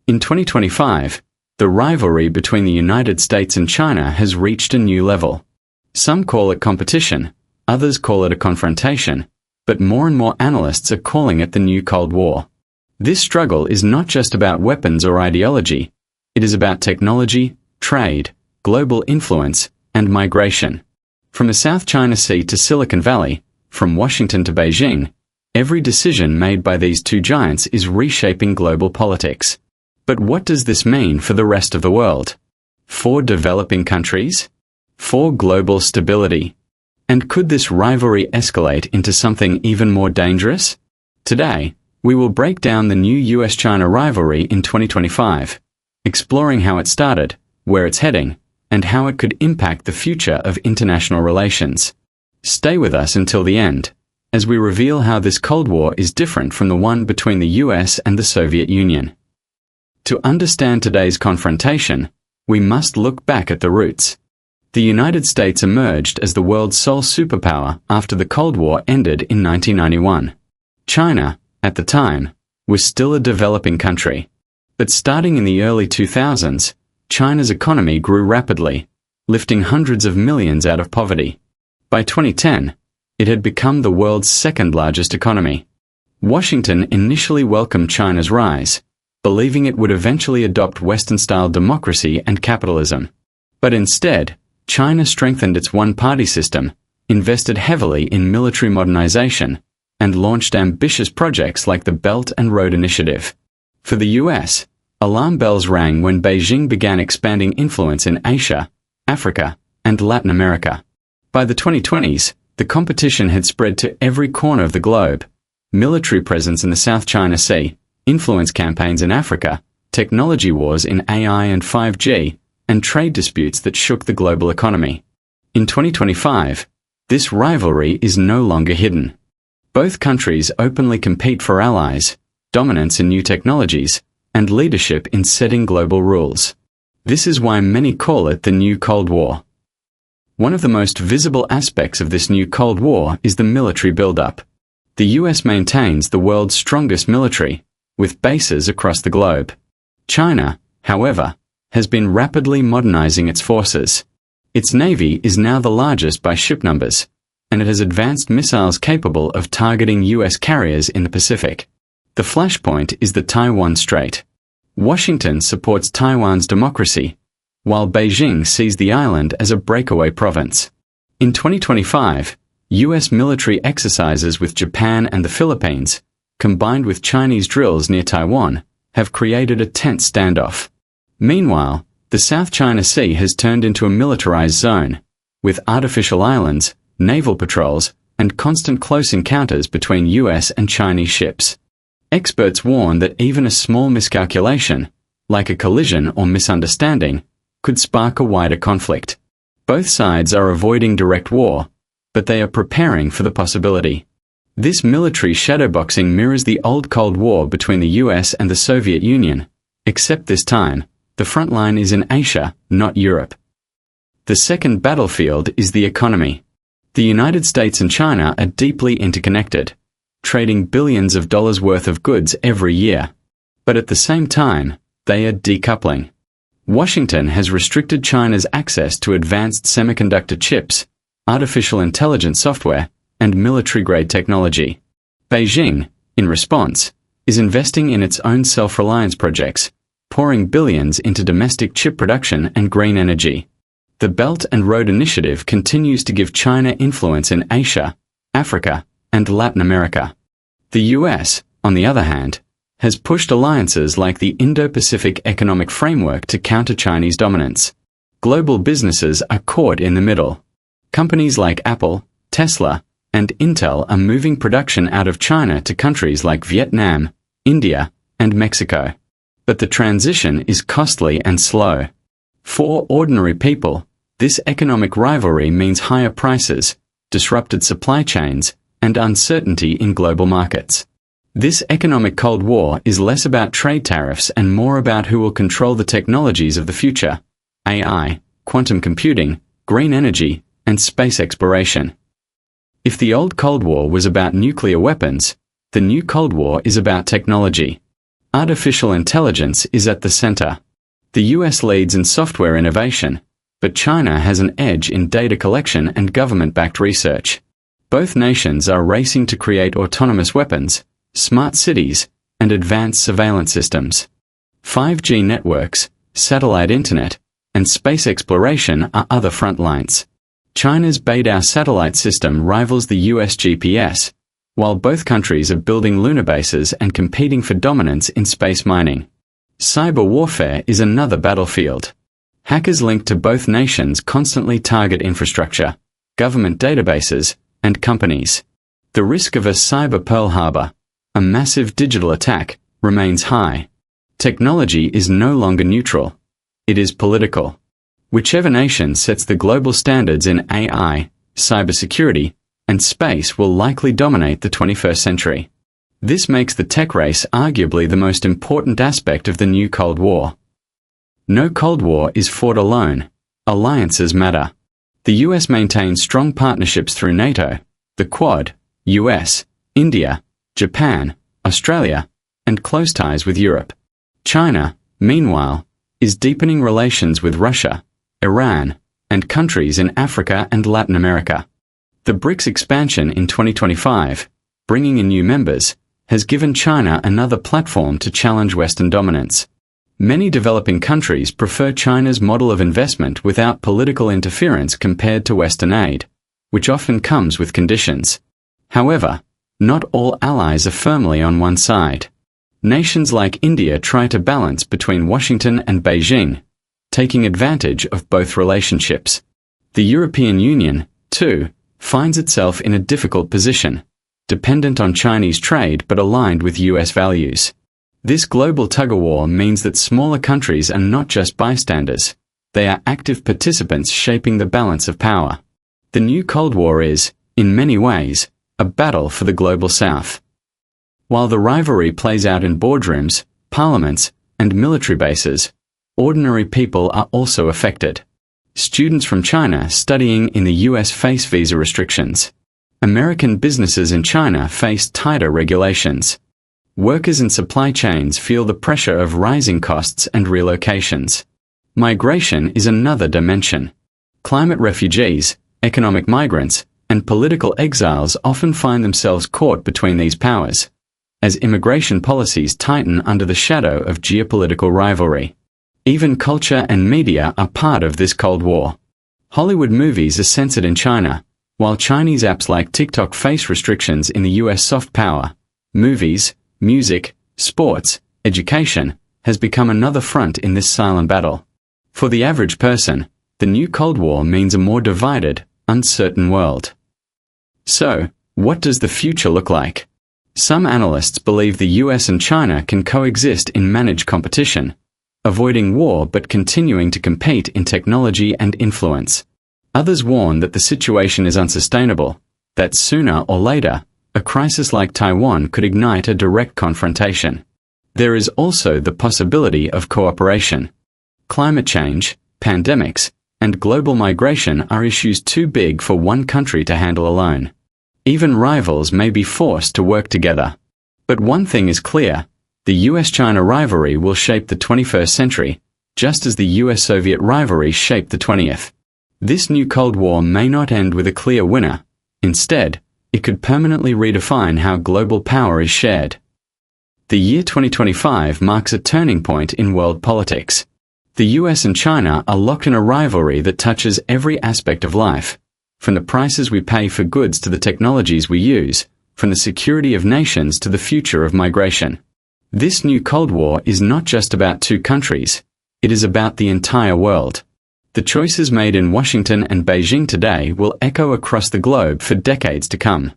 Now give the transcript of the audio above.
In 2025, the rivalry between the United States and China has reached a new level. Some call it competition, others call it a confrontation, but more and more analysts are calling it the new Cold War. This struggle is not just about weapons or ideology, it is about technology, trade, global influence, and migration. From the South China Sea to Silicon Valley, from Washington to Beijing, every decision made by these two giants is reshaping global politics. But what does this mean for the rest of the world? For developing countries? For global stability? And could this rivalry escalate into something even more dangerous? Today, we will break down the new US-China rivalry in 2025, exploring how it started, where it's heading, and how it could impact the future of international relations. Stay with us until the end, as we reveal how this Cold War is different from the one between the US and the Soviet Union. To understand today's confrontation, we must look back at the roots. The United States emerged as the world's sole superpower after the Cold War ended in 1991. China, at the time, was still a developing country. But starting in the early 2000s, China's economy grew rapidly, lifting hundreds of millions out of poverty. By 2010, it had become the world's second-largest economy. Washington initially welcomed China's rise, believing it would eventually adopt Western-style democracy and capitalism. But instead, China strengthened its one-party system, invested heavily in military modernization, and launched ambitious projects like the Belt and Road Initiative. For the US, alarm bells rang when Beijing began expanding influence in Asia, Africa, and Latin America. By the 2020s, the competition had spread to every corner of the globe. Military presence in the South China Sea, influence campaigns in Africa, technology wars in AI and 5G, and trade disputes that shook the global economy. In 2025, this rivalry is no longer hidden. Both countries openly compete for allies, dominance in new technologies, and leadership in setting global rules. This is why many call it the new Cold War. One of the most visible aspects of this new Cold War is the military buildup. The US maintains the world's strongest military, with bases across the globe. China, however, has been rapidly modernizing its forces. Its navy is now the largest by ship numbers, and it has advanced missiles capable of targeting US carriers in the Pacific. The flashpoint is the Taiwan Strait. Washington supports Taiwan's democracy, while Beijing sees the island as a breakaway province. In 2025, US military exercises with Japan and the Philippines, combined with Chinese drills near Taiwan, have created a tense standoff. Meanwhile, the South China Sea has turned into a militarized zone, with artificial islands, naval patrols, and constant close encounters between US and Chinese ships. Experts warn that even a small miscalculation, like a collision or misunderstanding, could spark a wider conflict. Both sides are avoiding direct war, but they are preparing for the possibility. This military shadowboxing mirrors the old Cold War between the US and the Soviet Union, except this time, the front line is in Asia, not Europe. The second battlefield is the economy. The United States and China are deeply interconnected, trading billions of dollars worth of goods every year. But at the same time, they are decoupling. Washington has restricted China's access to advanced semiconductor chips, artificial intelligence software, and military-grade technology. Beijing, in response, is investing in its own self-reliance projects, pouring billions into domestic chip production and green energy. The Belt and Road Initiative continues to give China influence in Asia, Africa, and Latin America. The US, on the other hand, has pushed alliances like the Indo-Pacific Economic Framework to counter Chinese dominance. Global businesses are caught in the middle. Companies like Apple, Tesla, and Intel are moving production out of China to countries like Vietnam, India, and Mexico. But the transition is costly and slow. For ordinary people, this economic rivalry means higher prices, disrupted supply chains, and uncertainty in global markets. This economic Cold War is less about trade tariffs and more about who will control the technologies of the future: AI, quantum computing, green energy, and space exploration. If the old Cold War was about nuclear weapons, the new Cold War is about technology. Artificial intelligence is at the center. The US leads in software innovation, but China has an edge in data collection and government-backed research. Both nations are racing to create autonomous weapons, smart cities, and advanced surveillance systems. 5G networks, satellite internet, and space exploration are other front lines. China's Beidou satellite system rivals the US GPS, while both countries are building lunar bases and competing for dominance in space mining. Cyber warfare is another battlefield. Hackers linked to both nations constantly target infrastructure, government databases, and companies. The risk of a cyber Pearl Harbor, a massive digital attack, remains high. Technology is no longer neutral. It is political. Whichever nation sets the global standards in AI, cybersecurity, and space will likely dominate the 21st century. This makes the tech race arguably the most important aspect of the new Cold War. No Cold War is fought alone. Alliances matter. The US maintains strong partnerships through NATO, the Quad, US, India, Japan, Australia, and close ties with Europe. China, meanwhile, is deepening relations with Russia, Iran, and countries in Africa and Latin America. The BRICS expansion in 2025, bringing in new members, has given China another platform to challenge Western dominance. Many developing countries prefer China's model of investment without political interference compared to Western aid, which often comes with conditions. However, not all allies are firmly on one side. Nations like India try to balance between Washington and Beijing, taking advantage of both relationships. The European Union, too, finds itself in a difficult position, dependent on Chinese trade but aligned with US values. This global tug-of-war means that smaller countries are not just bystanders, they are active participants shaping the balance of power. The new Cold War is, in many ways, a battle for the global South. While the rivalry plays out in boardrooms, parliaments, and military bases, ordinary people are also affected. Students from China studying in the US face visa restrictions. American businesses in China face tighter regulations. Workers in supply chains feel the pressure of rising costs and relocations. Migration is another dimension. Climate refugees, economic migrants, and political exiles often find themselves caught between these powers, as immigration policies tighten under the shadow of geopolitical rivalry. Even culture and media are part of this Cold War. Hollywood movies are censored in China, while Chinese apps like TikTok face restrictions in the US. Soft power, movies, music, sports, education, has become another front in this silent battle. For the average person, the new Cold War means a more divided, uncertain world. So, what does the future look like? Some analysts believe the US and China can coexist in managed competition, avoiding war but continuing to compete in technology and influence. Others warn that the situation is unsustainable, that sooner or later, a crisis like Taiwan could ignite a direct confrontation. There is also the possibility of cooperation. Climate change, pandemics, and global migration are issues too big for one country to handle alone. Even rivals may be forced to work together. But one thing is clear, the US-China rivalry will shape the 21st century, just as the US-Soviet rivalry shaped the 20th. This new Cold War may not end with a clear winner. Instead, it could permanently redefine how global power is shared. The year 2025 marks a turning point in world politics. The US and China are locked in a rivalry that touches every aspect of life, from the prices we pay for goods to the technologies we use, from the security of nations to the future of migration. This new Cold War is not just about two countries, it is about the entire world. The choices made in Washington and Beijing today will echo across the globe for decades to come.